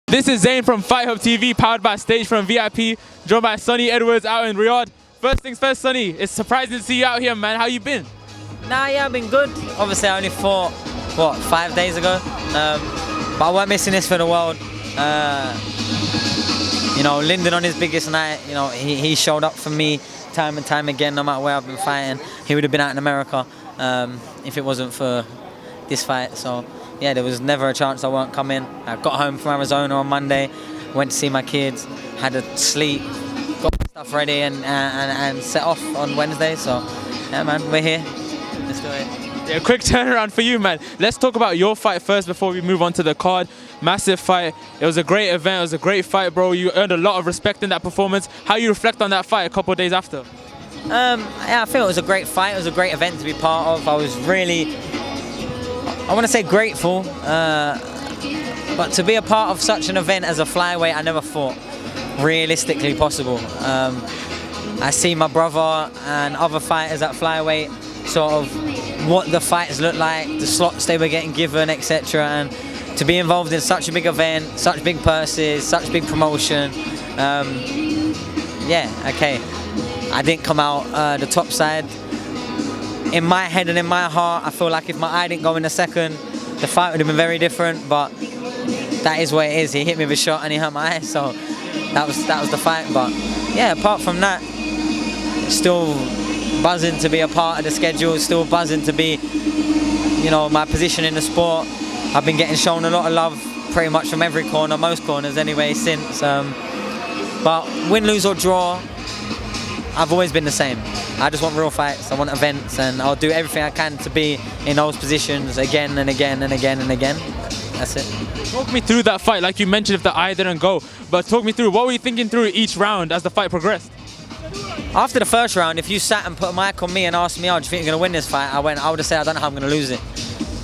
This is Zayn from Fight Hub TV, powered by stagefront.vip, joined by Sonny Edwards out in Riyadh. First things first, Sonny, it's surprising to see you out here, man. How you been? Yeah, I've been good. Obviously, I only fought, 5 days ago? But I weren't missing this for the world. Lyndon on his biggest night, he showed up for me time and time again, no matter where I've been fighting. He would have been out in America if it wasn't for this fight. So, yeah, there was never a chance I won't come in. I got home from Arizona on Monday, went to see my kids, had a sleep, got my stuff ready and set off on Wednesday. So, yeah, man, we're here. Let's do it. Yeah, quick turnaround for you, man. Let's talk about your fight first before we move on to the card. Massive fight. It was a great event. It was a great fight, bro. You earned a lot of respect in that performance. How you reflect on that fight a couple of days after? Yeah, I feel it was a great fight. It was a great event to be part of. I was really, I want to say grateful, but to be a part of such an event as a flyweight, I never thought realistically possible. I see my brother and other fighters at flyweight, sort of what the fights look like, the slots they were getting given, etc. And to be involved in such a big event, such big purses, such big promotion, yeah, okay. I didn't come out the top side. In my head and in my heart, I feel like if my eye didn't go in a second, the fight would have been very different, but that is what it is. He hit me with a shot and he hurt my eye, so that was the fight. But yeah, apart from that, still buzzing to be a part of the schedule, still buzzing to be, my position in the sport. I've been getting shown a lot of love pretty much from every corner, most corners anyway, since. But win, lose or draw, I've always been the same. I just want real fights, I want events, and I'll do everything I can to be in those positions again and again and again and again. That's it. Talk me through that fight, like you mentioned if the eye didn't go, but talk me through, what were you thinking through each round as the fight progressed? After the first round, if you sat and put a mic on me and asked me, oh, do you think you're going to win this fight? I would have said, I don't know how I'm going to lose it.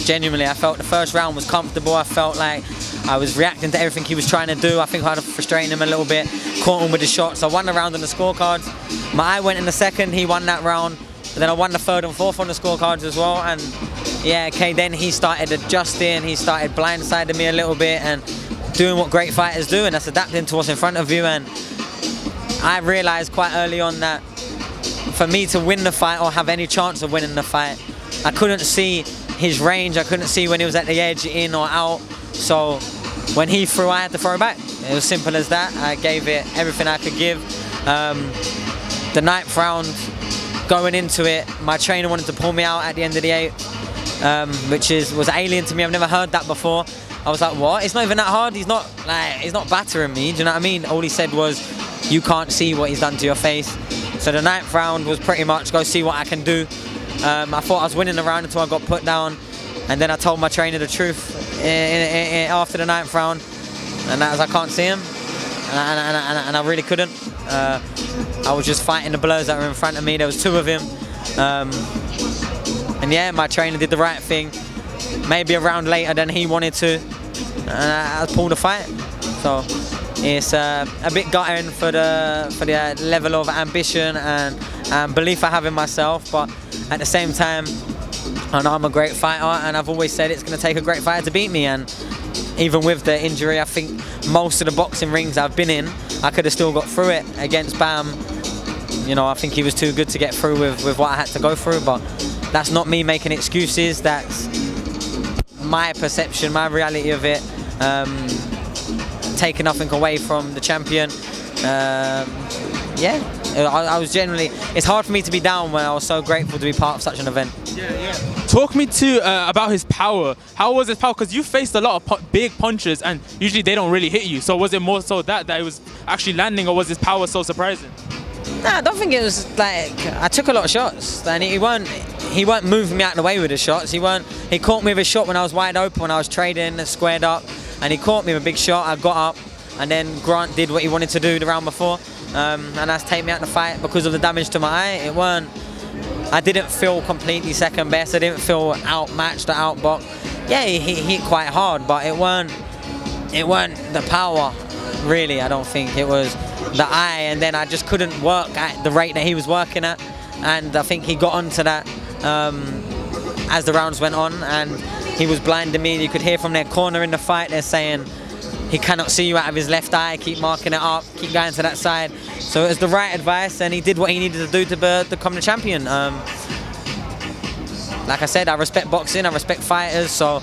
Genuinely, I felt the first round was comfortable. I felt like I was reacting to everything he was trying to do. I think I was frustrating him a little bit, caught him with his shots. I won the round on the scorecards. My eye went in the second, he won that round. But then I won the third and fourth on the scorecards as well. And yeah, okay, then he started adjusting, he started blindsiding me a little bit and doing what great fighters do, and that's adapting to what's in front of you. And I realized quite early on that for me to win the fight or have any chance of winning the fight, I couldn't see his range, I couldn't see when he was at the edge, in or out. So when he threw, I had to throw back. It was simple as that. I gave it everything I could give. The 9th round, going into it, my trainer wanted to pull me out at the end of the 8th, which was alien to me. I've never heard that before. I was like, what? It's not even that hard. He's not battering me. Do you know what I mean? All he said was, you can't see what he's done to your face. So the 9th round was pretty much go see what I can do. I thought I was winning the round until I got put down, and then I told my trainer the truth after the 9th round, and that was I can't see him, and I really couldn't. I was just fighting the blurs that were in front of me. There was 2 of him, and yeah, my trainer did the right thing. Maybe a round later than he wanted to, and I pulled the fight. So it's a bit gutting for the level of ambition and belief I have in myself, but at the same time, I know I'm a great fighter, and I've always said it's going to take a great fighter to beat me. And even with the injury, I think most of the boxing rings I've been in, I could have still got through it. Against Bam, I think he was too good to get through with what I had to go through, but that's not me making excuses. That's my perception, my reality of it. Taking nothing away from the champion. Yeah, I was generally, it's hard for me to be down when I was so grateful to be part of such an event. Yeah. Talk me about his power. How was his power? Because you faced a lot of big punches and usually they don't really hit you. So was it more so that it was actually landing, or was his power so surprising? Nah, I don't think it was like, I took a lot of shots and he weren't moving me out of the way with his shots. He caught me with a shot when I was wide open, when I was trading and squared up, and he caught me with a big shot. I got up, and then Grant did what he wanted to do the round before, and that's taken me out of the fight because of the damage to my eye. I didn't feel completely second best. I didn't feel outmatched or outboxed. Yeah, he hit quite hard, but it weren't the power, really. I don't think it was the eye, and then I just couldn't work at the rate that he was working at, and I think he got onto that as the rounds went on, and he was blinding me. You could hear from their corner in the fight, they're saying, he cannot see you out of his left eye, keep marking it up, keep going to that side. So it was the right advice, and he did what he needed to do to become the champion. Like I said, I respect boxing, I respect fighters, so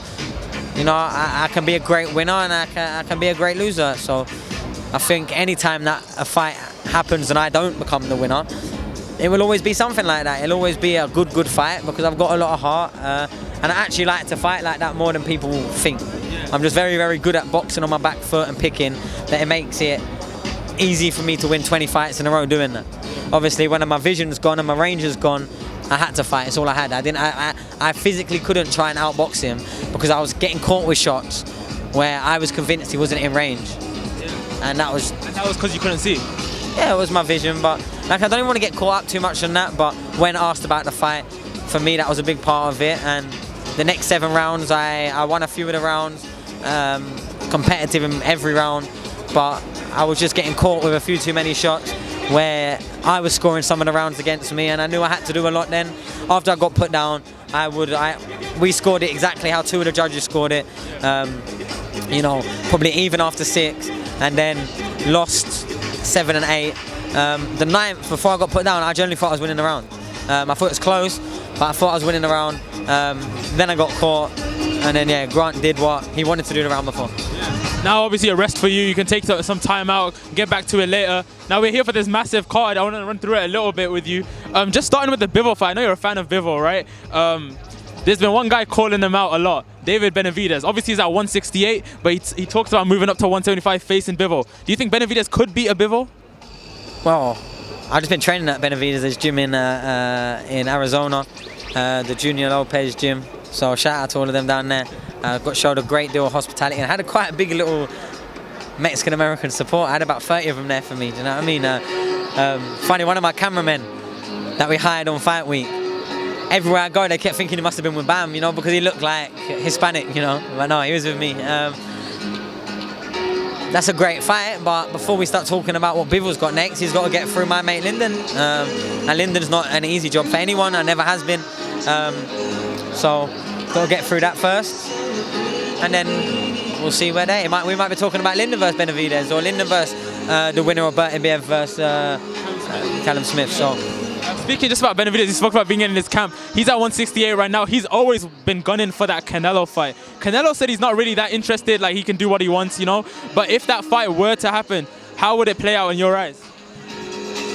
you know, I can be a great winner and I can be a great loser. So I think anytime that a fight happens and I don't become the winner, it will always be something like that. It'll always be a good fight because I've got a lot of heart, and I actually like to fight like that more than people think. I'm just very, very good at boxing on my back foot and picking, that it makes it easy for me to win 20 fights in a row doing that. Obviously, when my vision's gone and my range is gone, I had to fight. It's all I had. I physically couldn't try and outbox him because I was getting caught with shots where I was convinced he wasn't in range, and that was because you couldn't see. Yeah, it was my vision, but like I don't even want to get caught up too much on that. But when asked about the fight, for me that was a big part of it. And the next 7 rounds, I won a few of the rounds, competitive in every round, but I was just getting caught with a few too many shots where I was scoring some of the rounds against me, and I knew I had to do a lot then. After I got put down, we scored it exactly how 2 of the judges scored it. You know, probably even after 6, and then lost 7 and 8. The 9th, before I got put down, I generally thought I was winning the round. I thought it was close, but I thought I was winning the round. Then I got caught, and then yeah, Grant did what he wanted to do the round before. Now obviously a rest for you, you can take some time out, get back to it later. Now we're here for this massive card. I want to run through it a little bit with you. Just starting with the Bivol fight. I know you're a fan of Bivol, right? There's been one guy calling him out a lot, David Benavidez. Obviously he's at 168, but he talks about moving up to 175 facing Bivol. Do you think Benavidez could beat a Bivol? Well, I've just been training at Benavidez's gym in Arizona, the Junior Lopez gym. So shout out to all of them down there. Got showed a great deal of hospitality and had quite a big little Mexican-American support. I had about 30 of them there for me, do you know what I mean? Funny, one of my cameramen that we hired on fight week, everywhere I go they kept thinking he must have been with Bam, you know, because he looked like Hispanic, you know, but no, he was with me. That's a great fight, but before we start talking about what Bivol's got next, he's got to get through my mate Lyndon. And Lyndon's not an easy job for anyone, and never has been. So, got to get through that first, and then we'll see where we might be talking about Lyndon versus Benavidez, or Lyndon versus the winner of Bertibiev versus Callum Smith. So. Speaking just about Benavidez, he spoke about being in his camp. He's at 168 right now. He's always been gunning for that Canelo fight. Canelo said he's not really that interested, like he can do what he wants, you know. But if that fight were to happen, how would it play out in your eyes?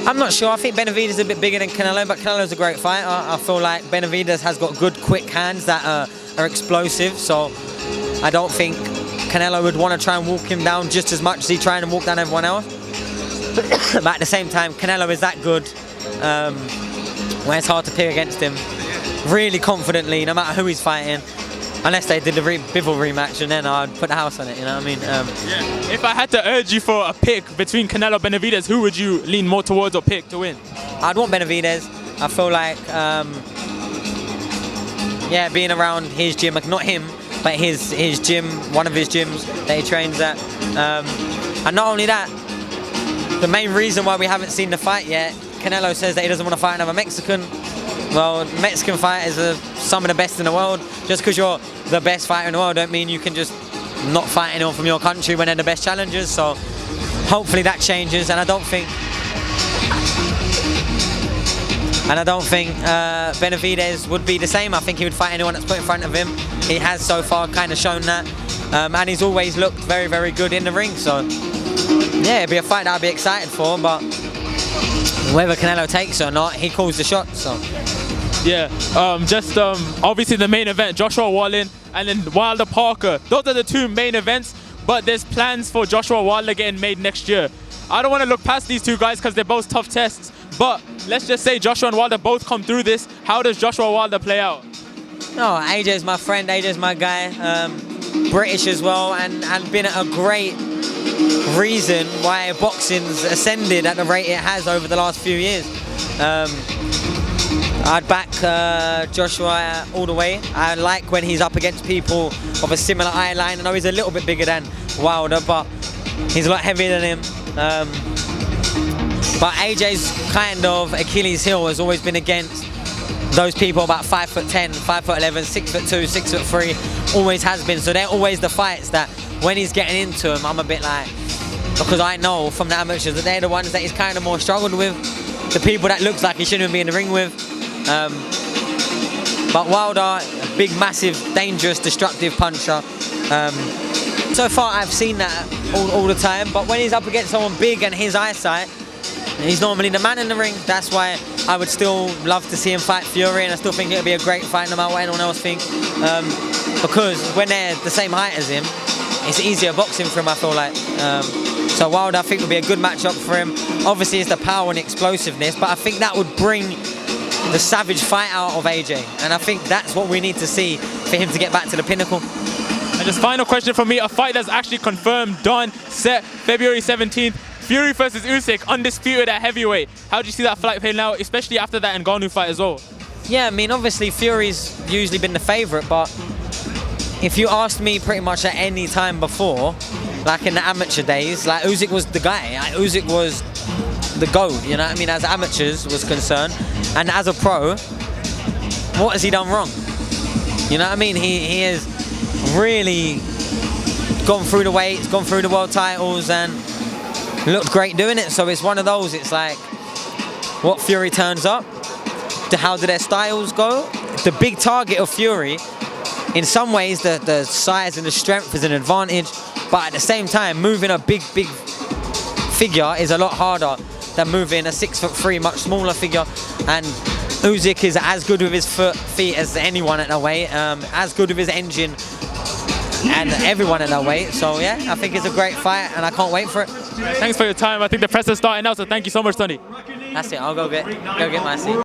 I'm not sure. I think Benavidez is a bit bigger than Canelo, but Canelo's a great fighter. I feel like Benavidez has got good, quick hands that are explosive. So I don't think Canelo would want to try and walk him down just as much as he's trying to walk down everyone else. But at the same time, Canelo is that good. Where it's hard to pick against him really confidently, no matter who he's fighting, unless they did the Bivol rematch, and then I'd put the house on it, you know what I mean? Yeah. If I had to urge you for a pick between Canelo and Benavidez, who would you lean more towards or pick to win? I'd want Benavidez. I feel like, yeah, being around his gym, like not him, but his gym, one of his gyms that he trains at. And not only that, the main reason why we haven't seen the fight yet, Canelo says that he doesn't want to fight another Mexican. Well, Mexican fighters are some of the best in the world. Just because you're the best fighter in the world don't mean you can just not fight anyone from your country when they're the best challengers. So hopefully that changes, and I don't think Benavidez would be the same. I think he would fight anyone that's put in front of him. He has so far kind of shown that, and he's always looked very, very good in the ring. So yeah, it'd be a fight that I'd be excited for, but whether Canelo takes or not, he calls the shot. So yeah, obviously the main event, Joshua Wallin and then Wilder Parker. Those are the 2 main events, but there's plans for Joshua Wilder getting made next year. I don't want to look past these 2 guys because they're both tough tests, but let's just say Joshua and Wilder both come through this. How does Joshua Wilder play out? No, AJ's my friend, AJ's my guy, British as well, and been a great reason why boxing's ascended at the rate it has over the last few years. I'd back Joshua all the way. I like when he's up against people of a similar eye line. I know he's a little bit bigger than Wilder, but he's a lot heavier than him. But AJ's kind of Achilles heel has always been against those people about 5'10", 5'11", 6'2", 6'3", always has been. So they're always the fights that when he's getting into him, I'm a bit like, because I know from the amateurs that they're the ones that he's kind of more struggled with, the people that looks like he shouldn't be in the ring with. But Wilder, a big, massive, dangerous, destructive puncher. So far I've seen that all the time, but when he's up against someone big and his eyesight, he's normally the man in the ring. That's why I would still love to see him fight Fury, and I still think it would be a great fight no matter what anyone else thinks. Because when they're the same height as him, it's easier boxing for him, I feel like. So Wilder, I think, would be a good matchup for him. Obviously, it's the power and explosiveness, but I think that would bring the savage fight out of AJ, and I think that's what we need to see for him to get back to the pinnacle. And just final question from me, a fight that's actually confirmed, done, set, February 17th, Fury versus Usyk, undisputed at heavyweight. How do you see that fight playing out, especially after that Ngannou fight as well? Yeah, I mean, obviously Fury's usually been the favourite, but if you asked me pretty much at any time before, like in the amateur days, like Usyk was the guy. Like, Usyk was the GOAT, you know what I mean, as amateurs was concerned. And as a pro, what has he done wrong? You know what I mean? He has really gone through the weights, gone through the world titles, and looked great doing it. So it's one of those, it's like, what Fury turns up, how do their styles go? The big target of Fury, in some ways, the size and the strength is an advantage, but at the same time, moving a big figure is a lot harder than moving a 6'3", much smaller figure. And Usyk is as good with his feet as anyone at that weight, as good with his engine and everyone at that weight. So yeah, I think it's a great fight and I can't wait for it. Thanks for your time. I think the press is starting now, so thank you so much, Sonny. That's it, I'll go get my seat.